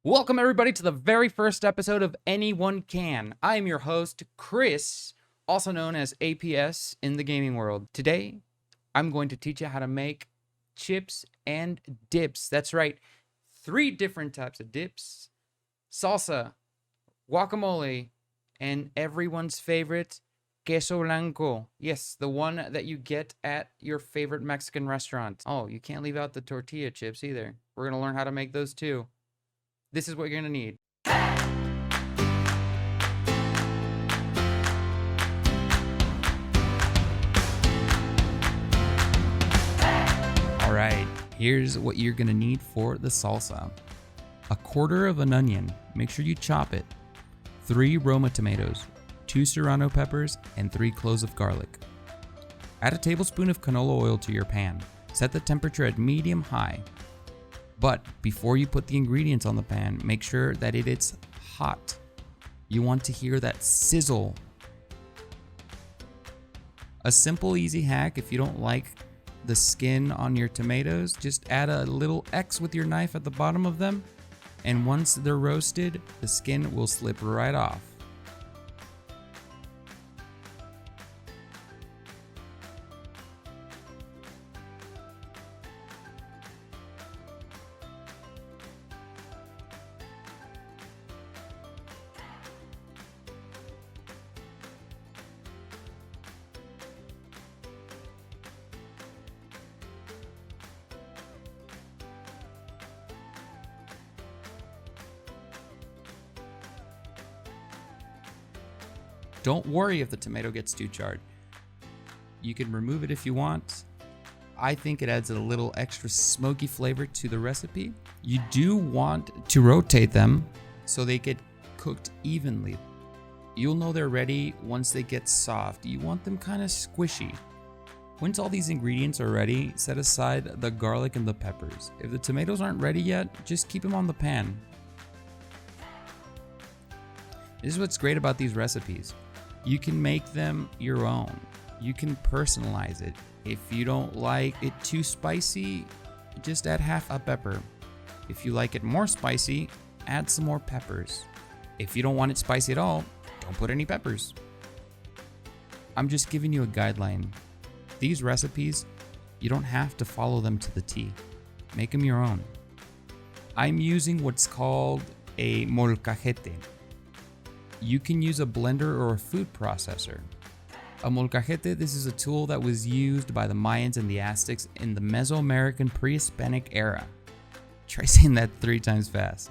Welcome, everybody, to the very first episode of Anyone Can. I am your host, Chris, also known as APS in the gaming world. Today, I'm going to teach you how to make chips and dips. That's right, 3 different types of dips: salsa, guacamole, and everyone's favorite, Queso Blanco. Yes, the one that you get at your favorite Mexican restaurant. Oh, you can't leave out the tortilla chips either. We're going to learn how to make those too. This is what you're going to need. All right, here's what you're going to need for the salsa. 1/4 of an onion, make sure you chop it. 3 Roma tomatoes, 2 serrano peppers, and 3 cloves of garlic. Add a tablespoon of canola oil to your pan. Set the temperature at medium-high. But before you put the ingredients on the pan, make sure that it is hot. You want to hear that sizzle. A simple, easy hack: if you don't like the skin on your tomatoes, just add a little X with your knife at the bottom of them, and once they're roasted, the skin will slip right off. Don't worry if the tomato gets too charred. You can remove it if you want. I think it adds a little extra smoky flavor to the recipe. You do want to rotate them so they get cooked evenly. You'll know they're ready once they get soft. You want them kind of squishy. Once all these ingredients are ready, set aside the garlic and the peppers. If the tomatoes aren't ready yet, just keep them on the pan. This is what's great about these recipes. You can make them your own. You can personalize it. If you don't like it too spicy, just add half a pepper. If you like it more spicy, add some more peppers. If you don't want it spicy at all, don't put any peppers. I'm just giving you a guideline. These recipes, you don't have to follow them to the T. Make them your own. I'm using what's called a molcajete. You can use a blender or a food processor. A molcajete, this is a tool that was used by the Mayans and the Aztecs in the Mesoamerican pre-Hispanic era. Try saying that 3 times fast.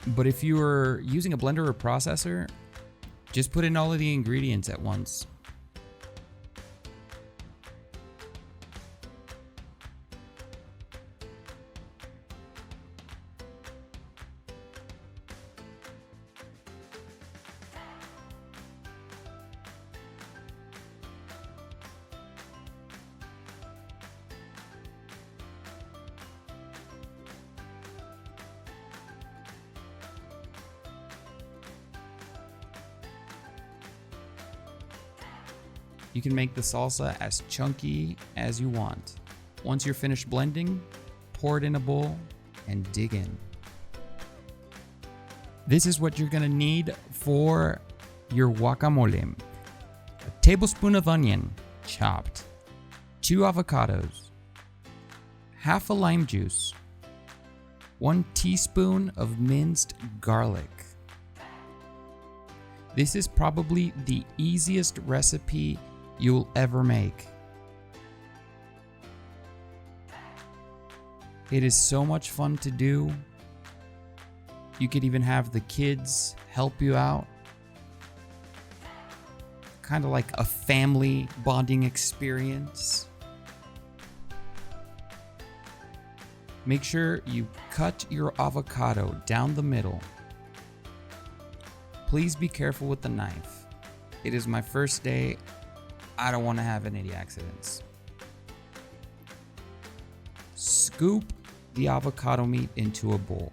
But if you are using a blender or processor, just put in all of the ingredients at once. You can make the salsa as chunky as you want. Once you're finished blending, pour it in a bowl and dig in. This is what you're gonna need for your guacamole. A tablespoon of onion, chopped. 2 avocados. Half a lime juice. 1 teaspoon of minced garlic. This is probably the easiest recipe you'll ever make. It is so much fun to do. You could even have the kids help you out. kind of like a family bonding experience. Make sure you cut your avocado down the middle. Please be careful with the knife. It is my first day. I don't want to have any accidents. Scoop the avocado meat into a bowl.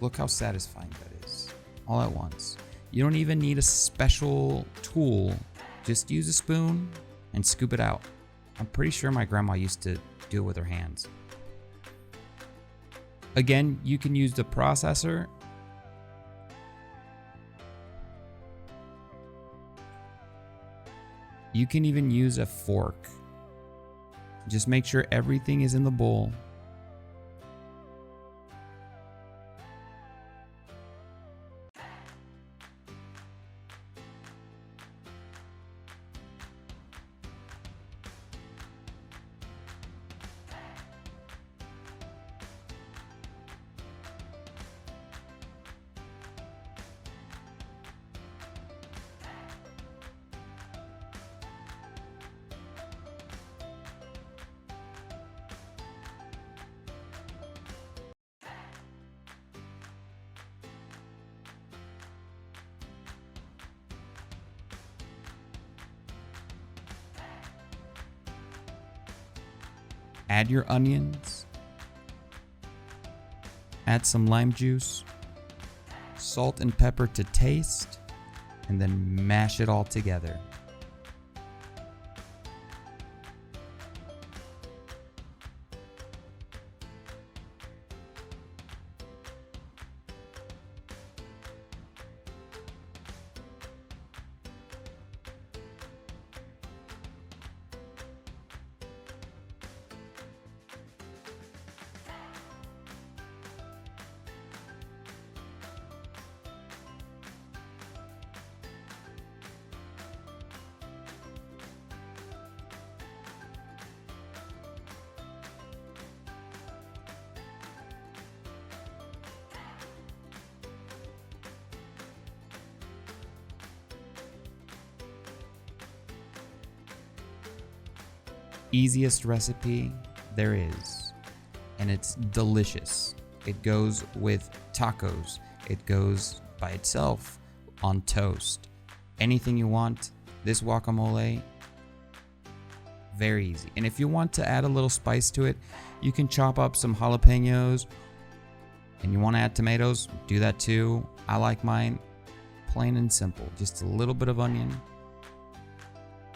Look how satisfying that is, all at once. You don't even need a special tool. Just use a spoon and scoop it out. I'm pretty sure my grandma used to do it with her hands. Again, you can use the processor. You can even use a fork. Just make sure everything is in the bowl. Add your onions. Add some lime juice, salt and pepper to taste, and then mash it all together. Easiest recipe there is, and it's delicious. It goes with tacos. It goes by itself on toast. Anything you want. This guacamole, very easy. And if you want to add a little spice to it, you can chop up some jalapenos, and you want to add tomatoes, do that too. I like mine plain and simple. Just a little bit of onion,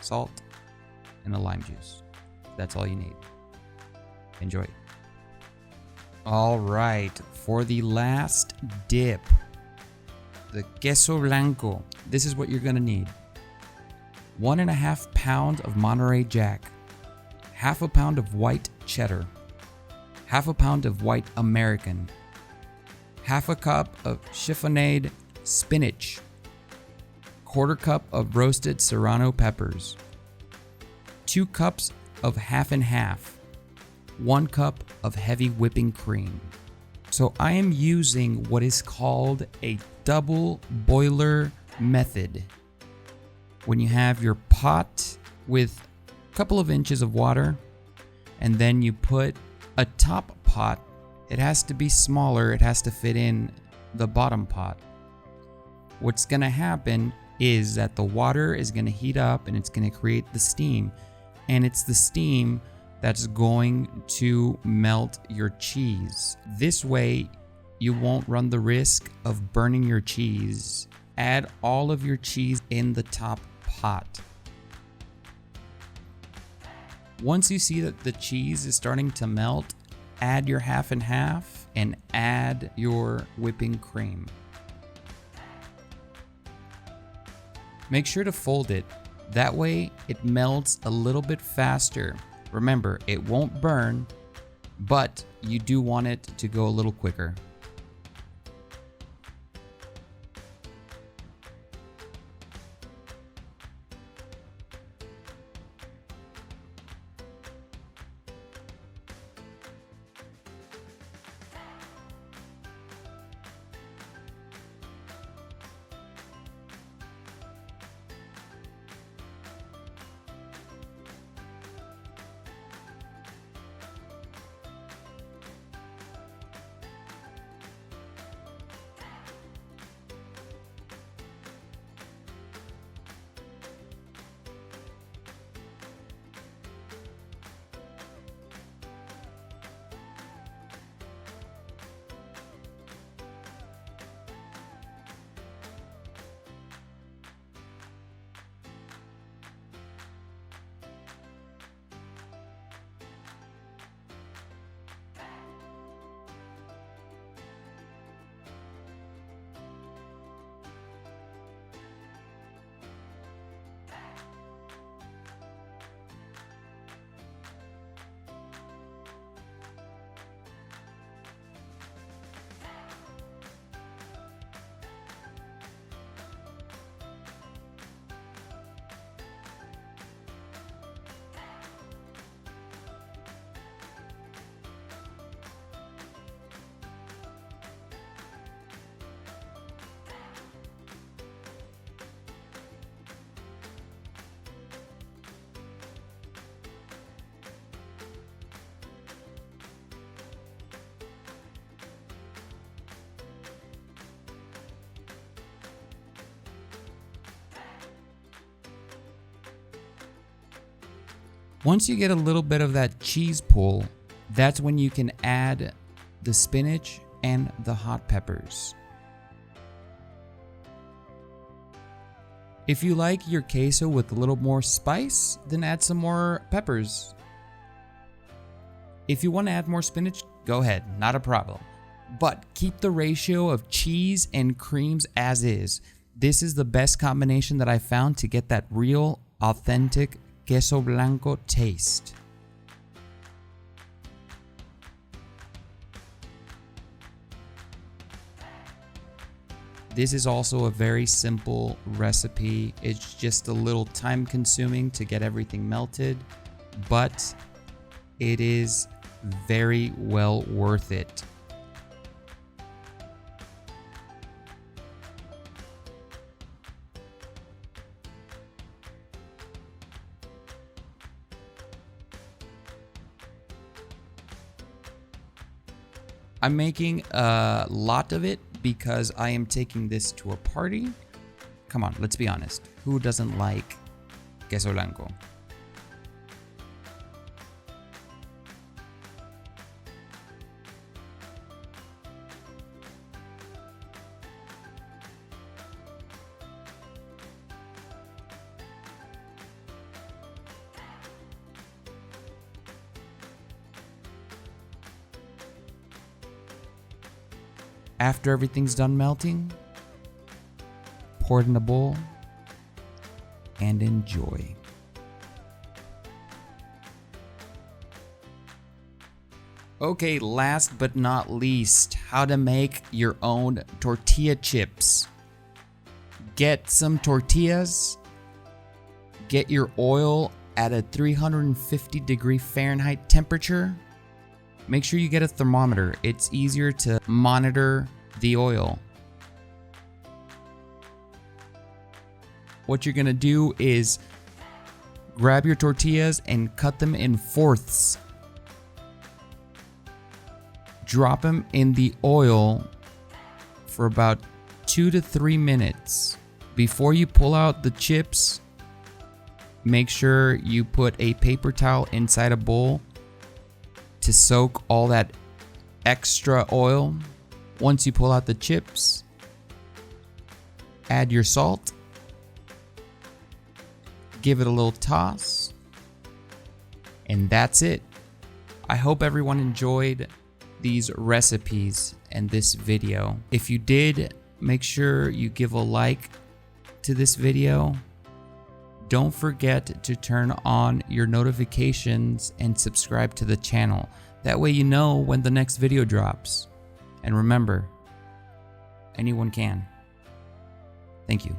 salt, and a lime juice. That's all you need. Enjoy. All right, for the last dip, the Queso Blanco. This is what you're gonna need. 1.5 pounds of Monterey Jack, 1/2 pound of white cheddar, 1/2 pound of white American, 1/2 cup of chiffonade spinach, 1/4 cup of roasted serrano peppers, 2 cups of half and half, 1 cup of heavy whipping cream. So I am using what is called a double boiler method. When you have your pot with a couple of inches of water, and then you put a top pot, it has to be smaller, it has to fit in the bottom pot. What's gonna happen is that the water is gonna heat up and it's gonna create the steam. And it's the steam that's going to melt your cheese. This way, you won't run the risk of burning your cheese. Add all of your cheese in the top pot. Once you see that the cheese is starting to melt, add your half and half and add your whipping cream. Make sure to fold it. That way it melts a little bit faster. Remember, it won't burn, but you do want it to go a little quicker. Once you get a little bit of that cheese pull, that's when you can add the spinach and the hot peppers. If you like your queso with a little more spice, then add some more peppers. If you want to add more spinach, go ahead, not a problem. But keep the ratio of cheese and creams as is. This is the best combination that I found to get that real, authentic Queso Blanco taste. This is also a very simple recipe. It's just a little time consuming to get everything melted, but it is very well worth it. I'm making a lot of it because I am taking this to a party. Come on, let's be honest. Who doesn't like Queso Blanco? After everything's done melting, pour it in a bowl and enjoy. Okay, last but not least, how to make your own tortilla chips. Get some tortillas, get your oil at a 350-degree Fahrenheit temperature. Make sure you get a thermometer. It's easier to monitor the oil. What you're gonna do is grab your tortillas and cut them in fourths. Drop them in the oil for about 2 to 3 minutes. Before you pull out the chips, make sure you put a paper towel inside a bowl to soak all that extra oil. Once you pull out the chips, add your salt, give it a little toss, and that's it. I hope everyone enjoyed these recipes and this video. If you did, make sure you give a like to this video. Don't forget to turn on your notifications and subscribe to the channel. That way you know when the next video drops. And remember, anyone can. Thank you.